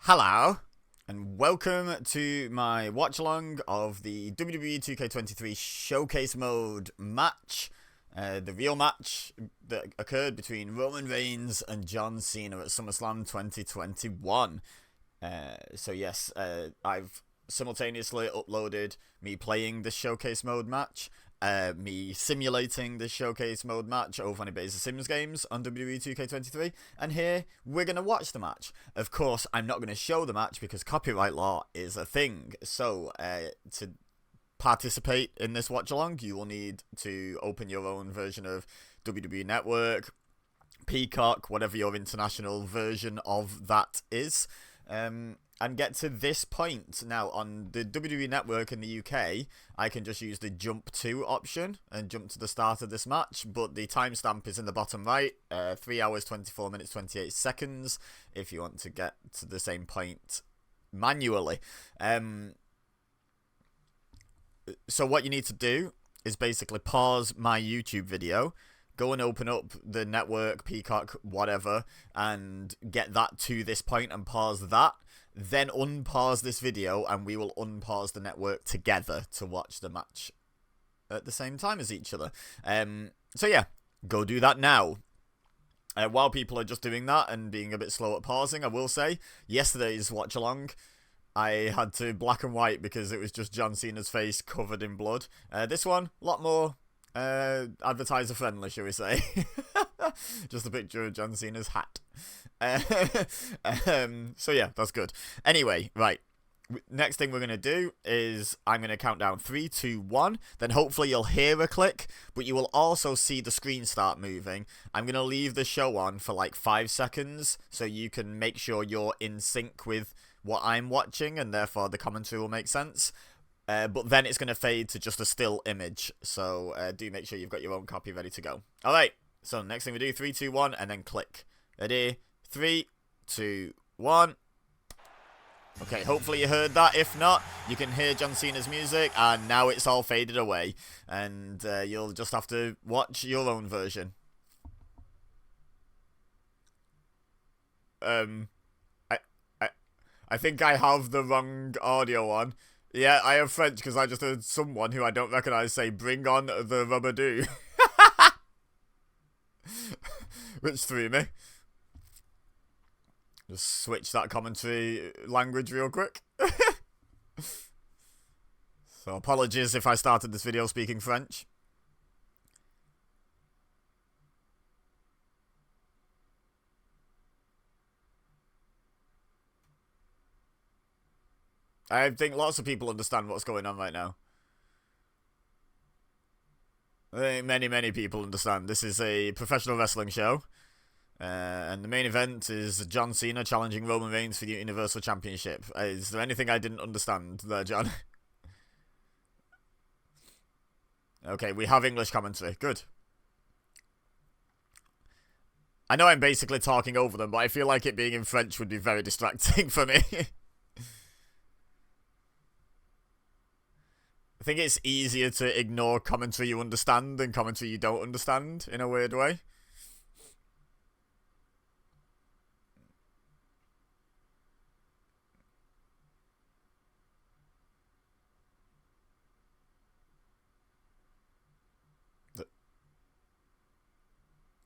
Hello, and welcome to my watch-along of the WWE 2K23 Showcase Mode match. The real match that occurred between Roman Reigns and John Cena at Summerslam 2021. I've simultaneously uploaded me playing the Showcase Mode match, me simulating the Showcase Mode match over on EBEZAsimsgames on WWE 2K23, and here we're going to watch the match. Of course, I'm not going to show the match because copyright law is a thing, so to participate in this watch-along, you will need to open your own version of WWE Network, Peacock, whatever your international version of that is, and get to this point. Now, on the WWE Network in the UK, I can just use the jump to option and jump to the start of this match, but the timestamp is in the bottom right, 3 hours, 24 minutes, 28 seconds, if you want to get to the same point manually. So what you need to do is basically pause my YouTube video, go and open up the network, Peacock, whatever, and get that to this point and pause that. Then unpause this video and we will unpause the network together to watch the match at the same time as each other. So yeah, go do that now. While people are just doing that and being a bit slow at pausing, I will say, yesterday's watch-along, I had to black and white because it was just John Cena's face covered in blood. This one, a lot more advertiser friendly, shall we say. Just a picture of John Cena's hat. So yeah, that's good. Anyway, right. Next thing we're going to do is I'm going to count down 3, 2, 1. Then hopefully you'll hear a click, but you will also see the screen start moving. I'm going to leave the show on for like 5 seconds so you can make sure you're in sync with what I'm watching, and therefore the commentary will make sense. But then it's going to fade to just a still image, so do make sure you've got your own copy ready to go. Alright, so next thing we do, 3, 2, 1, and then click. Ready? 3, 2, 1. Okay, hopefully you heard that. If not, you can hear John Cena's music, and now it's all faded away. And you'll just have to watch your own version. I think I have the wrong audio on. Yeah, I have French because I just heard someone who I don't recognise say, "Bring on the rubber-doo." Which threw me. Just switch that commentary language real quick. So apologies if I started this video speaking French. I think lots of people understand what's going on right now. I think many people understand. This is a professional wrestling show. And the main event is John Cena challenging Roman Reigns for the Universal Championship. Is there anything I didn't understand there, John? Okay, we have English commentary. Good. I know I'm basically talking over them, but I feel like it being in French would be very distracting for me. I think it's easier to ignore commentary you understand than commentary you don't understand, in a weird way.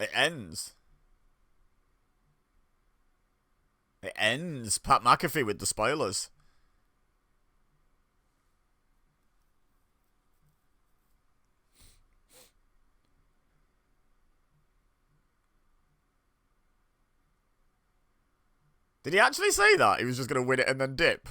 It ends. It ends. Pat McAfee with the spoilers. Did he actually say that? He was just going to win it and then dip?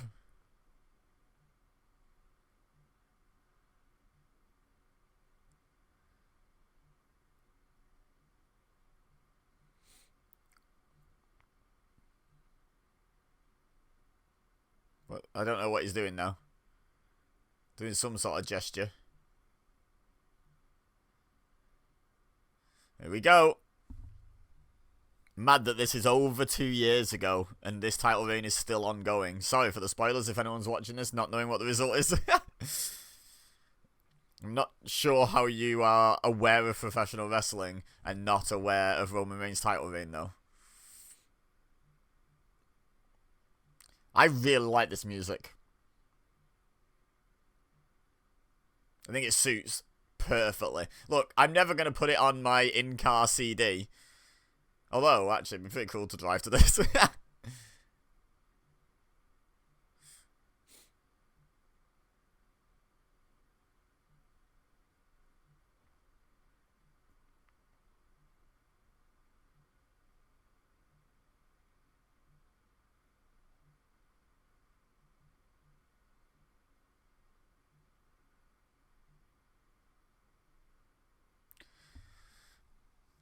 What? I don't know what he's doing now. Doing some sort of gesture. Here we go. Mad that this is over 2 years ago and this title reign is still ongoing. Sorry for the spoilers if anyone's watching this not knowing what the result is. I'm not sure how you are aware of professional wrestling and not aware of Roman Reigns' title reign though. I really like this music. I think it suits perfectly. Look, I'm never going to put it on my in-car CD. Although, actually, it'd be pretty cool to drive to this.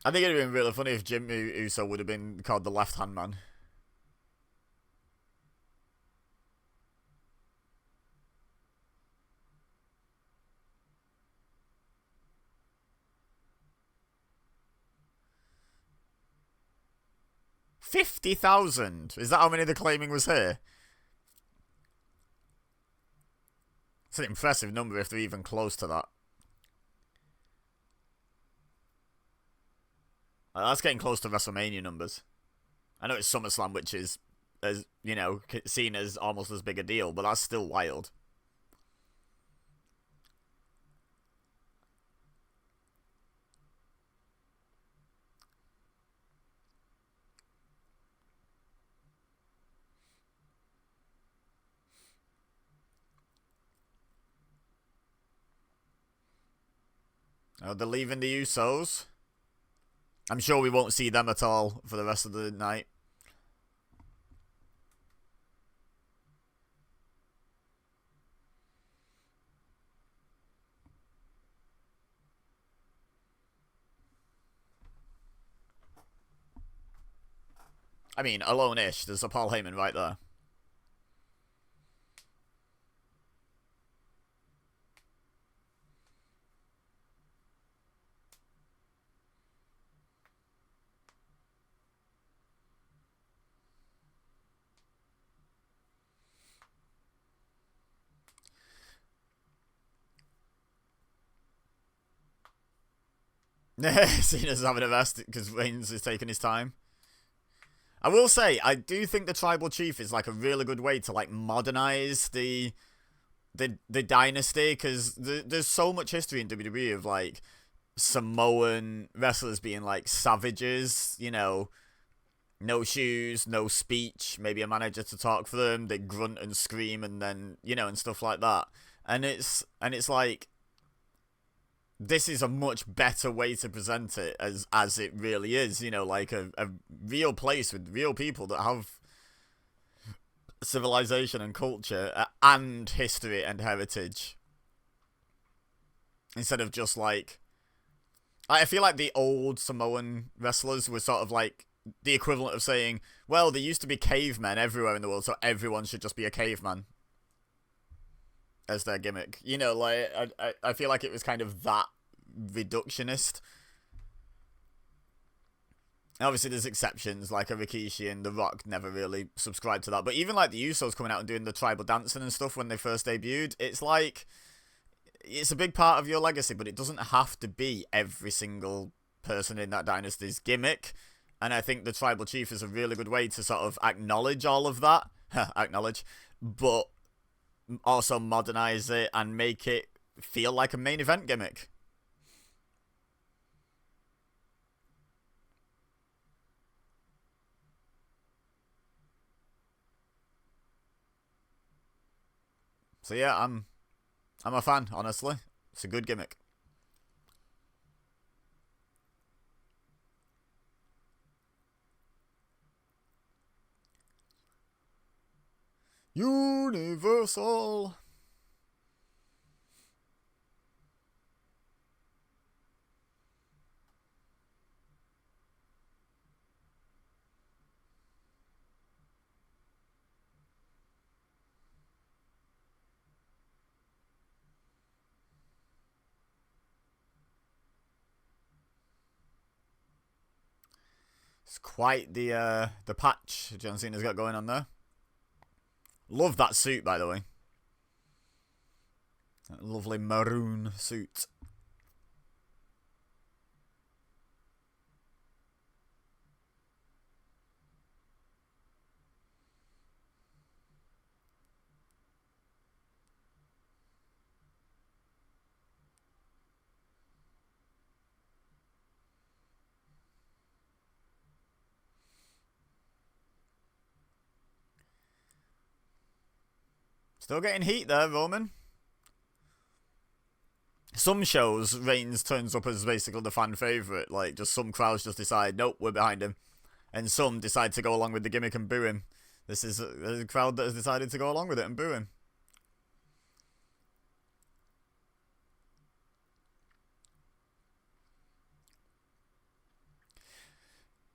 I think it'd have been really funny if Jimmy Uso would have been called the left-hand man. $50,000? Is that how many they're claiming was here? It's an impressive number if they're even close to that. That's getting close to WrestleMania numbers. I know it's SummerSlam, which is, as you know, seen as almost as big a deal, but that's still wild. Oh, they're leaving the Usos. I'm sure we won't see them at all for the rest of the night. I mean, alone-ish. There's a Paul Heyman right there. Cena's having a rest because Reigns is taking his time. I will say, I do think the Tribal Chief is like a really good way to like modernize the dynasty, because there's so much history in WWE of like Samoan wrestlers being like savages, you know, no shoes, no speech, maybe a manager to talk for them, they grunt and scream and then, you know, and stuff like that. And it's like, this is a much better way to present it as it really is, you know, like a real place with real people that have civilization and culture and history and heritage, instead of just like, I feel like the old Samoan wrestlers were sort of like the equivalent of saying, well, there used to be cavemen everywhere in the world, so everyone should just be a caveman as their gimmick. You know, like, I feel like it was kind of that reductionist. Obviously, there's exceptions, like a Rikishi and The Rock never really subscribed to that. But even like the Usos coming out and doing the tribal dancing and stuff when they first debuted, it's like, it's a big part of your legacy, but it doesn't have to be every single person in that dynasty's gimmick. And I think the Tribal Chief is a really good way to sort of acknowledge all of that. Acknowledge. But also modernize it and make it feel like a main event gimmick. So yeah, I'm a fan, honestly. It's a good gimmick. Universal. It's quite the patch John Cena's got going on there. Love that suit, by the way. That lovely maroon suit. Still getting heat there, Roman. Some shows, Reigns turns up as basically the fan favourite. Like, just some crowds just decide, nope, we're behind him. And some decide to go along with the gimmick and boo him. This is a crowd that has decided to go along with it and boo him.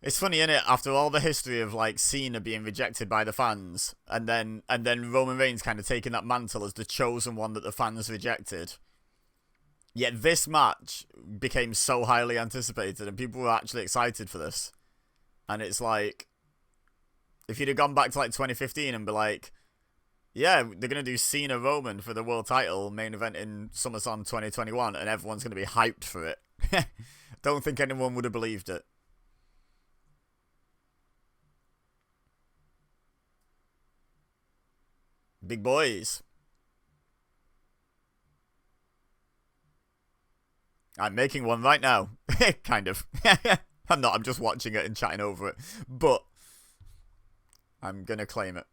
It's funny, innit? After all the history of like Cena being rejected by the fans, and then Roman Reigns kind of taking that mantle as the chosen one that the fans rejected. Yet this match became so highly anticipated, and people were actually excited for this. And it's like, if you'd have gone back to like 2015 and be like, yeah, they're gonna do Cena Roman for the world title main event in Summerslam 2021, and everyone's gonna be hyped for it. Don't think anyone would have believed it. Big boys. I'm making one right now. Kind of. I'm not, I'm just watching it and chatting over it. But I'm gonna claim it.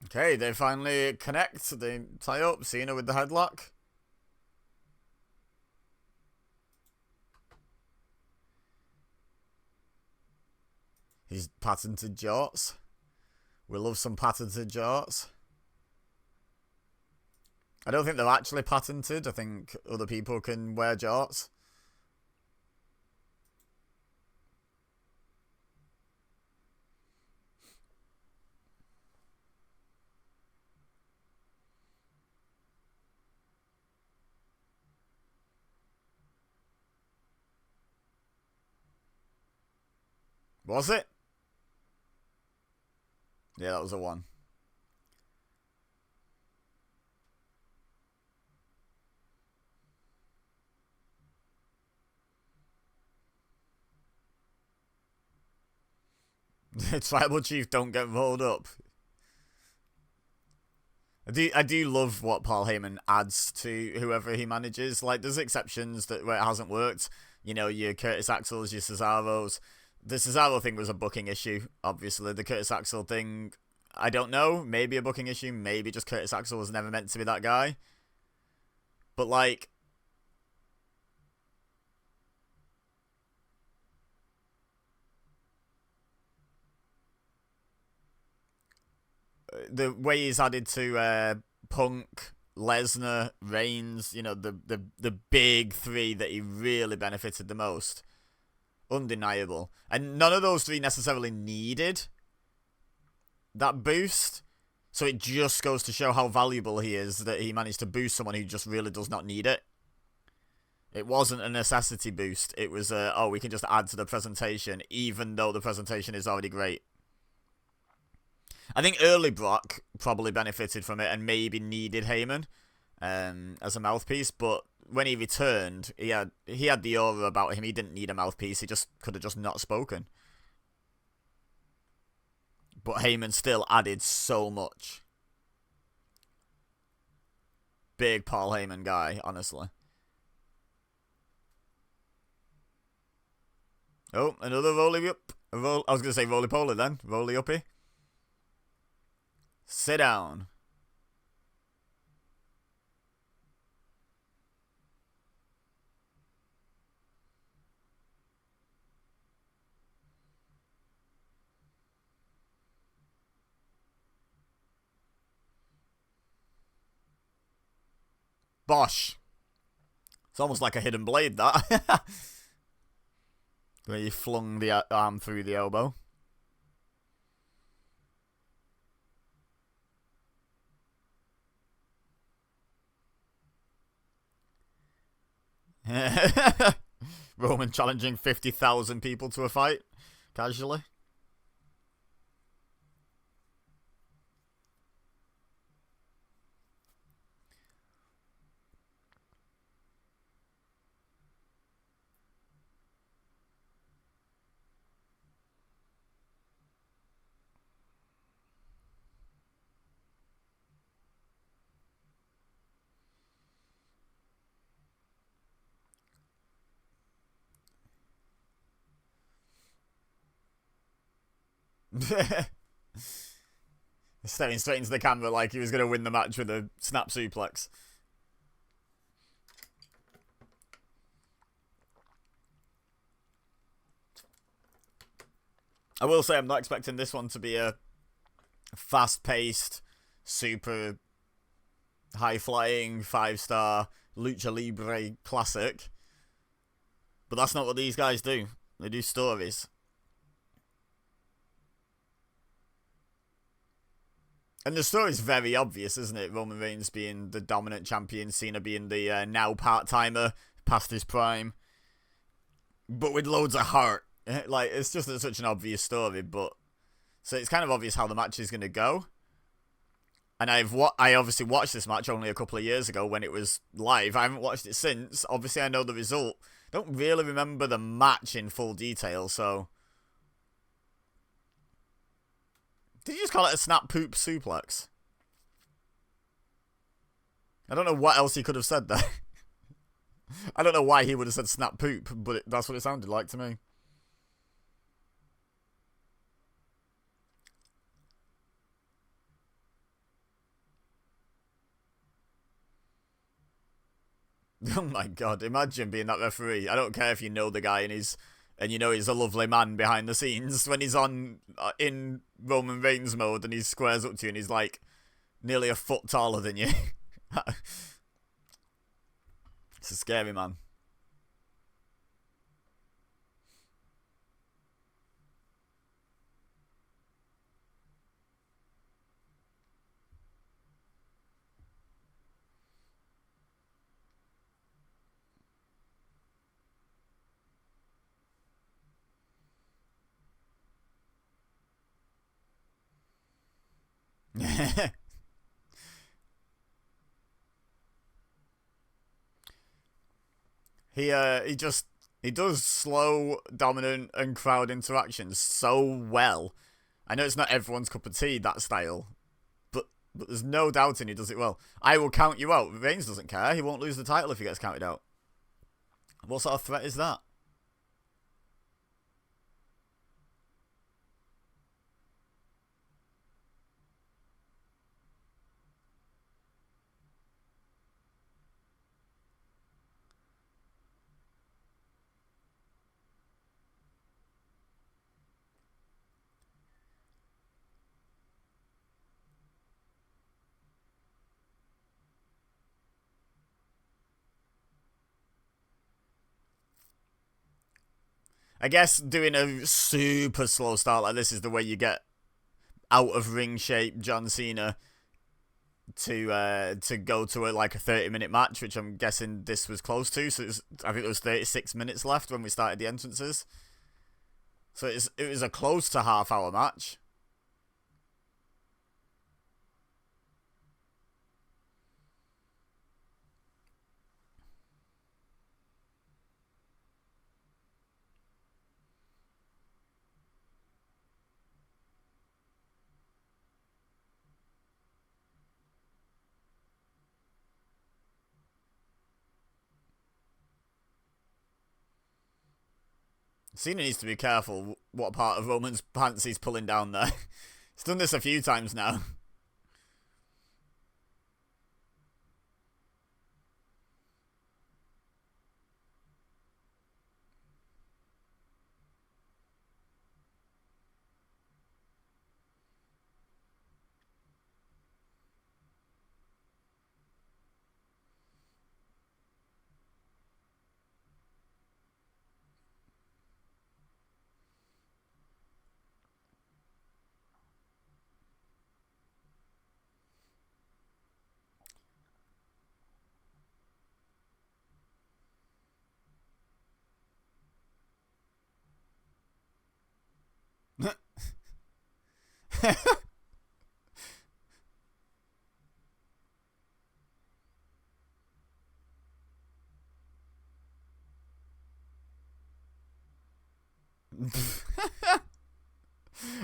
Okay, they finally connect. They tie up. Cena with the headlock. His patented jorts. We love some patented jorts. I don't think they're actually patented. I think other people can wear jorts. Was it? Yeah, that was a 1. Tribal Chief don't get rolled up. I do love what Paul Heyman adds to whoever he manages. Like, there's exceptions that where it hasn't worked. You know, your Curtis Axels, your Cesaros. The Cesaro thing was a booking issue, obviously. The Curtis Axel thing, I don't know. Maybe a booking issue. Maybe just Curtis Axel was never meant to be that guy. But, like, the way he's added to Punk, Lesnar, Reigns, you know, the big 3 that he really benefited the most. Undeniable. And none of those 3 necessarily needed that boost. So it just goes to show how valuable he is that he managed to boost someone who just really does not need it. It wasn't a necessity boost. It was oh, we can just add to the presentation, even though the presentation is already great. I think early Brock probably benefited from it and maybe needed Heyman as a mouthpiece, but when he returned, he had the aura about him. He didn't need a mouthpiece. He just could have just not spoken. But Heyman still added so much. Big Paul Heyman guy, honestly. Oh, another roly-up. I was going to say roly-poly then. Roly-uppy. Sit down. Bosh. It's almost like a hidden blade, that. Where you flung the arm through the elbow. Roman challenging 50,000 people to a fight. Casually. Staring straight into the camera like he was going to win the match with a snap suplex. I will say I'm not expecting this one to be a fast-paced, super high-flying, 5-star Lucha Libre classic. But that's not what these guys do. They do stories. And the story's very obvious, isn't it? Roman Reigns being the dominant champion, Cena being the now part-timer, past his prime. But with loads of heart. Like, it's just such an obvious story, but... So it's kind of obvious how the match is going to go. And I obviously watched this match only a couple of years ago when it was live. I haven't watched it since. Obviously, I know the result. Don't really remember the match in full detail, so... Did you just call it a snap poop suplex? I don't know what else he could have said there. I don't know why he would have said snap poop, but that's what it sounded like to me. Oh my god, imagine being that referee. I don't care if you know the guy and you know he's a lovely man behind the scenes. When he's in Roman Reigns mode and he squares up to you and he's like nearly a foot taller than you. It's a scary man. He does slow, dominant, and crowd interactions so well. I know it's not everyone's cup of tea, that style, but there's no doubting he does it well. I will count you out. Reigns doesn't care. He won't lose the title if he gets counted out. What sort of threat is that? I guess doing a super slow start like this is the way you get out of ring shape John Cena to go to like a 30-minute match, which I'm guessing this was close to. So I think there was 36 minutes left when we started the entrances. So it was a close to half-hour match. Cena needs to be careful what part of Roman's pants he's pulling down there. He's done this a few times now.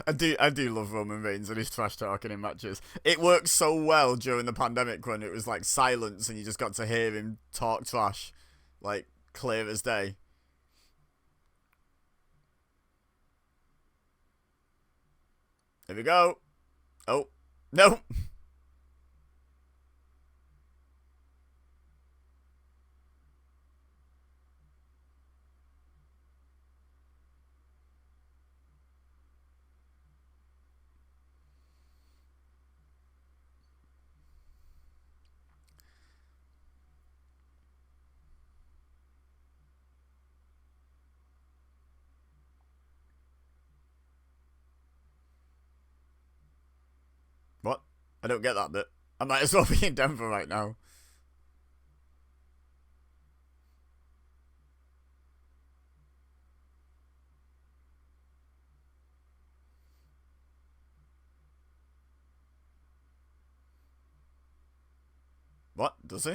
I do love Roman Reigns and his trash talking in matches. It worked so well during the pandemic when it was like silence and you just got to hear him talk trash, like clear as day. Here we go. Oh, no. What? I don't get that bit. I might as well be in Denver right now. What? Does he?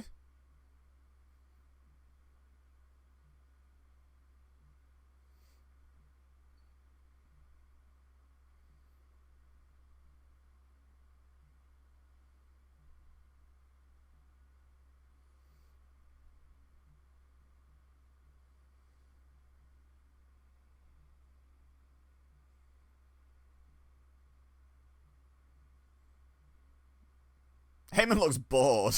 Heyman looks bored.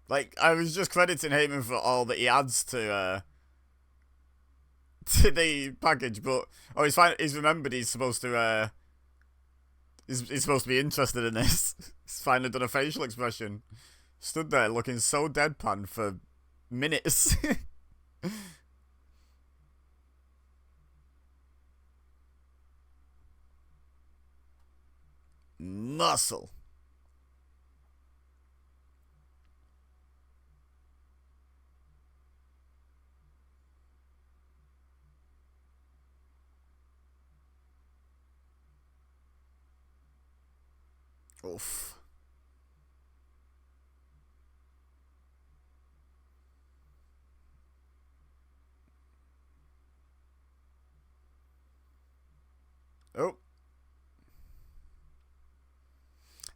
Like, I was just crediting Heyman for all that he adds to to the package, but oh, he's remembered he's supposed to he's supposed to be interested in this. He's finally done a facial expression. Stood there looking so deadpan for minutes. Muscle. Oof. Oh.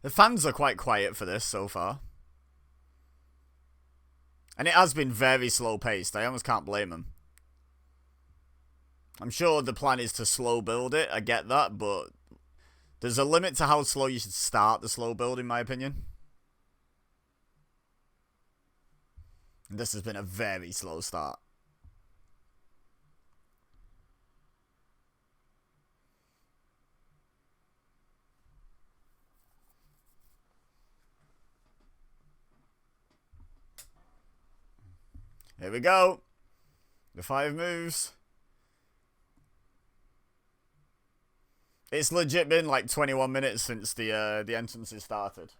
The fans are quite quiet for this so far. And it has been very slow paced. I almost can't blame them. I'm sure the plan is to slow build it. I get that, but there's a limit to how slow you should start the slow build, in my opinion. And this has been a very slow start. Here we go. The 5 moves. It's legit been like 21 minutes since the entrances started.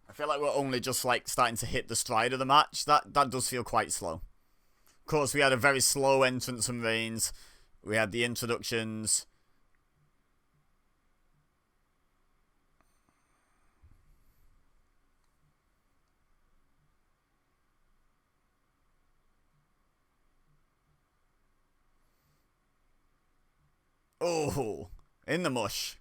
I feel like we're only just like starting to hit the stride of the match. That does feel quite slow. Of course, we had a very slow entrance from Reigns. We had the introductions. Oh, in the mush.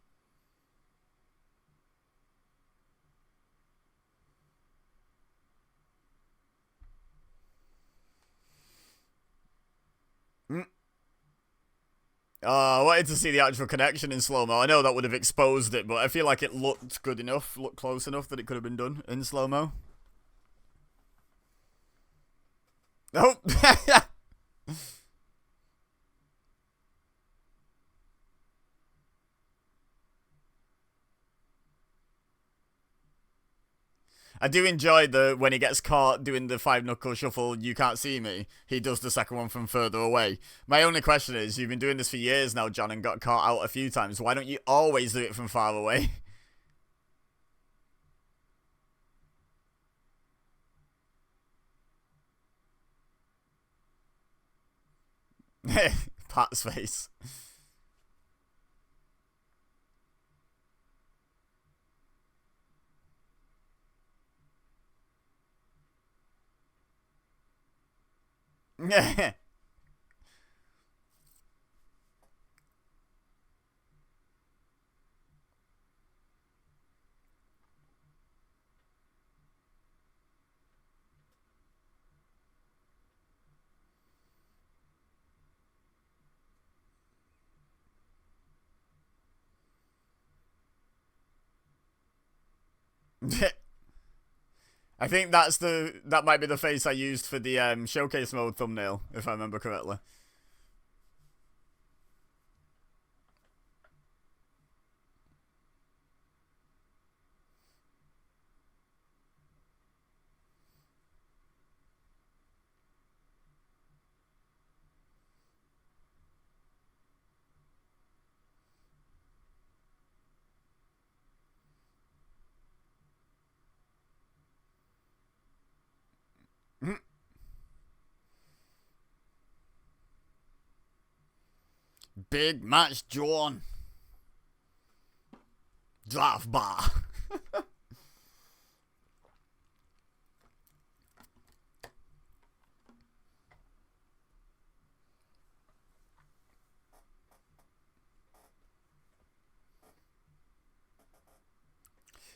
I wanted to see the actual connection in slow-mo. I know that would have exposed it, but I feel like it looked good enough, looked close enough that it could have been done in slow-mo. Nope. I do enjoy when he gets caught doing the 5-knuckle shuffle, you can't see me, he does the second one from further away. My only question is, you've been doing this for years now, John, and got caught out a few times. Why don't you always do it from far away? Pat's face. I think that might be the face I used for the showcase mode thumbnail, if I remember correctly. Big match drawn. Draft bar.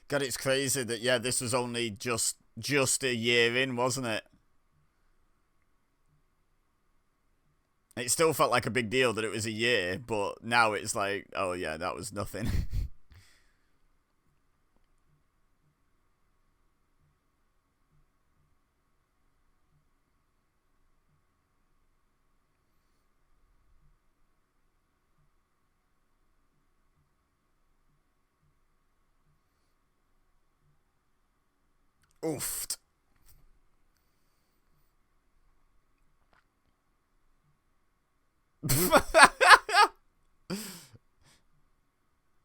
God, it's crazy that, yeah, this was only just a year in, wasn't it? It still felt like a big deal that it was a year, but now it's like, oh yeah, that was nothing. Oofed.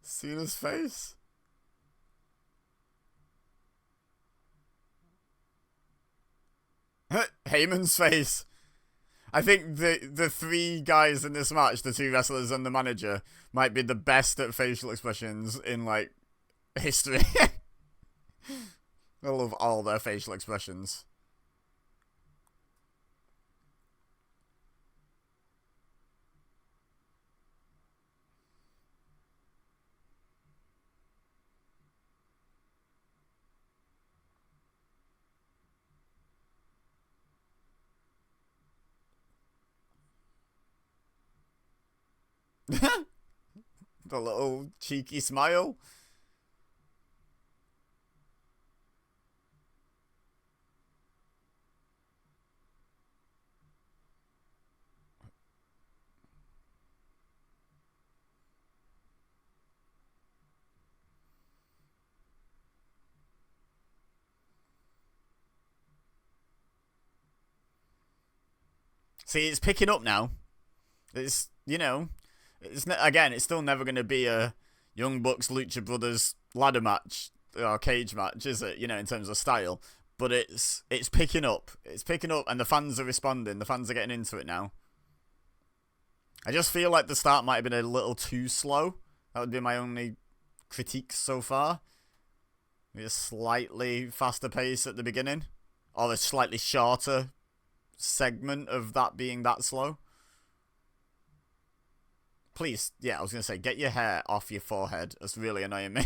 Cena's face. Heyman's face. I think the three guys in this match, the two wrestlers and the manager, might be the best at facial expressions in, like, history. I love all their facial expressions. The little cheeky smile. See, it's picking up now. It's, you know, again, it's still never going to be a Young Bucks Lucha Brothers ladder match or cage match, is it? You know, in terms of style, but it's picking up. It's picking up, and the fans are responding. The fans are getting into it now. I just feel like the start might have been a little too slow. That would be my only critique so far. Maybe a slightly faster pace at the beginning, or a slightly shorter segment of that being that slow. Please, yeah, I was going to say, get your hair off your forehead. That's really annoying me.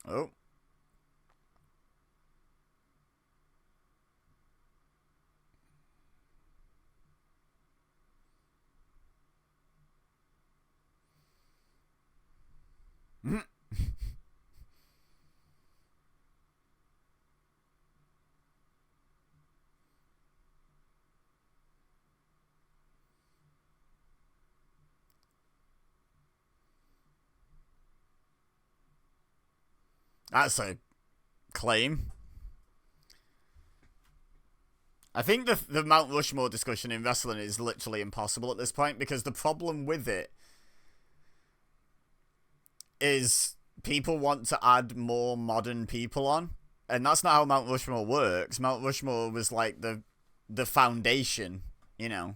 Oh. That's a claim. I think the Mount Rushmore discussion in wrestling is literally impossible at this point, because the problem with it is people want to add more modern people on, and that's not how Mount Rushmore works. Mount Rushmore was like the foundation, you know.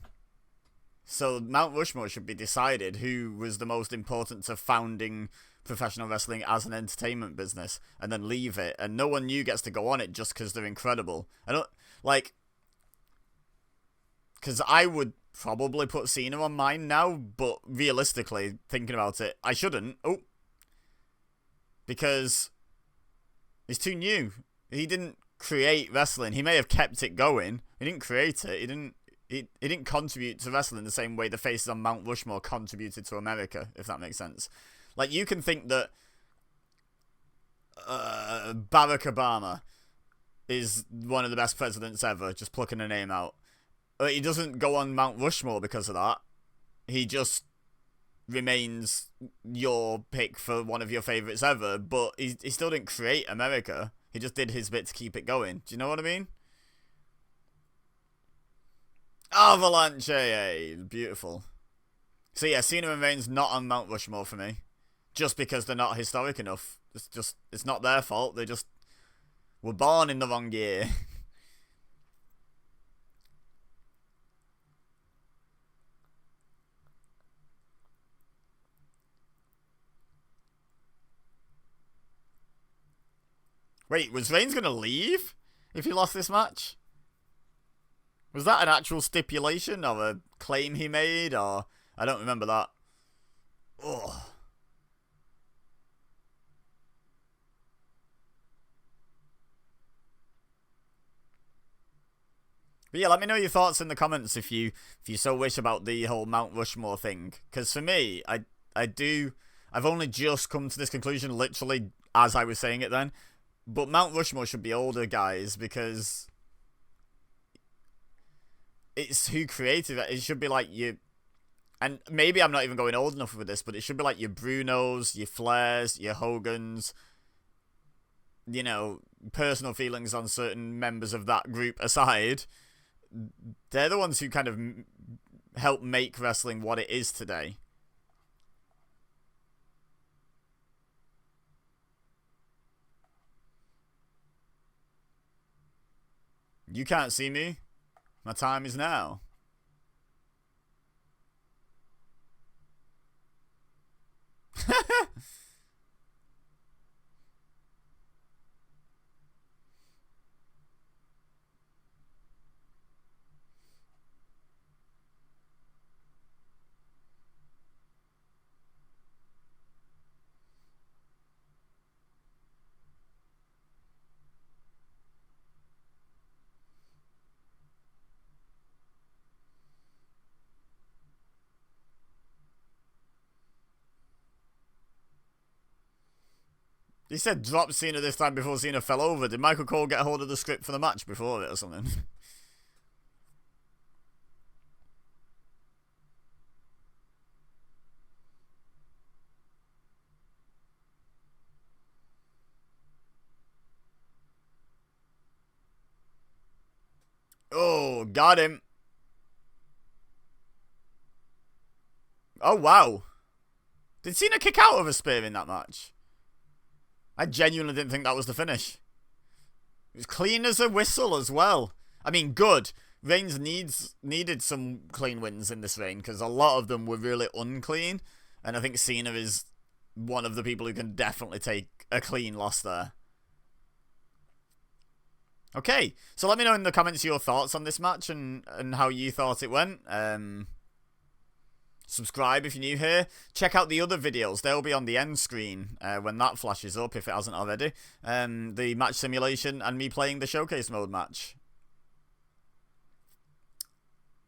So Mount Rushmore should be decided who was the most important to founding professional wrestling as an entertainment business, and then leave it, and no one new gets to go on it just because they're incredible. I don't, like, because I would probably put Cena on mine now, but realistically, thinking about it, I shouldn't. Oh. Because He's too new. He didn't create wrestling. He may have kept it going. He didn't create it. He didn't contribute to wrestling the same way the faces on Mount Rushmore contributed to America, if that makes sense. Like, you can think that Barack Obama is one of the best presidents ever, just plucking a name out. But he doesn't go on Mount Rushmore because of that. He just remains your pick for one of your favourites ever, but he still didn't create America. He just did his bit to keep it going. Do you know what I mean? Avalanche! Beautiful. So yeah, Cena and Reigns not on Mount Rushmore for me. Just because they're not historic enough. It's not their fault. They just were born in the wrong year. Wait, was Reigns going to leave if he lost this match? Was that an actual stipulation or a claim he made? Or I don't remember that. Ugh. But yeah, let me know your thoughts in the comments if you so wish about the whole Mount Rushmore thing. Because for me, I've only just come to this conclusion literally as I was saying it then. But Mount Rushmore should be older, guys, because it's who created it. It should be like you, and maybe I'm not even going old enough with this, but it should be like your Brunos, your Flairs, your Hogans, you know, personal feelings on certain members of that group aside. They're the ones who kind of help make wrestling what it is today. You can't see me. My time is now. He said drop Cena this time before Cena fell over. Did Michael Cole get a hold of the script for the match before it or something? Oh, got him. Oh, wow. Did Cena kick out of a spear in that match? I genuinely didn't think that was the finish. It was clean as a whistle as well. I mean, good. Reigns needed some clean wins in this reign because a lot of them were really unclean. And I think Cena is one of the people who can definitely take a clean loss there. Okay, so let me know in the comments your thoughts on this match and how you thought it went. Subscribe if you're new here. Check out the other videos. They'll be on the end screen when that flashes up, if it hasn't already. The match simulation and me playing the showcase mode match.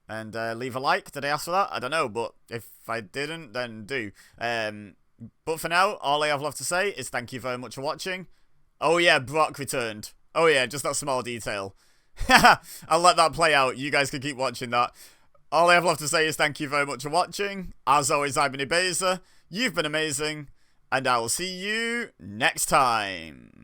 And leave a like. Did I ask for that? I don't know, but if I didn't, then do. But for now, all I have left to say is thank you very much for watching. Oh yeah, Brock returned. Oh yeah, just that small detail. I'll let that play out. You guys can keep watching that. All I have left to say is thank you very much for watching. As always, I've been EBEZA. You've been amazing. And I will see you next time.